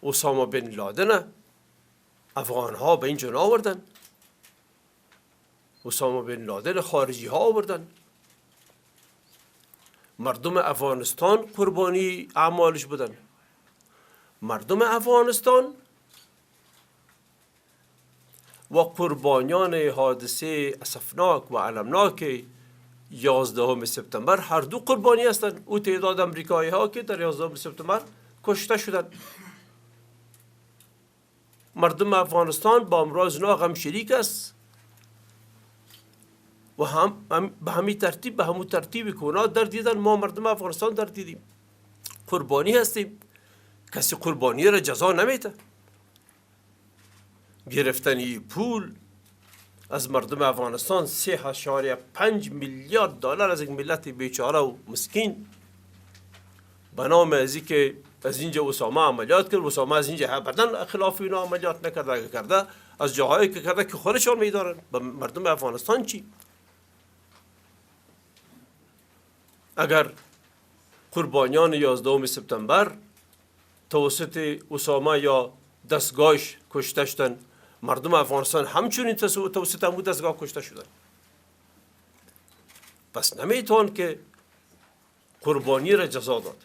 اسامه بن لادن افغان ها به اینجا آوردن، اسامه بن لادن خارجی ها آوردن. مردم افغانستان قربانی اعمالش بودن. مردم افغانستان و قربانیان حادثه اسفناک و علمناک 11 سپتامبر هر دو قربانی هستند. او تعداد امریکایی ها که در 11 سپتامبر کشته شدند. مردم افغانستان با امراض اونا غم شریک است و به همین ترتیب به همون ترتیب که اونا در دیدن ما مردم افغانستان در دیدیم. قربانی هستیم. کسی قربانی را جزا نمیده. گرفتنی پول از مردم افغانستان 3.5 میلیارد دلار از یک ملت بیچاره و مسکین به نام از که از اینجا اسامه عملیات کرد. اسامه از اینجا ابدا خلاف اینا عملیات نکرده. اگه کرده از جاهایی که کرده که خودشان میدارن. به مردم افغانستان چی؟ اگر قربانیان 11 سپتامبر توسط اسامه یا دستگاهش کشته شدن، مردم افغانستان همچنین توسط همون دستگاه کشته شدن. پس نمیتوان که قربانی را جزا داد.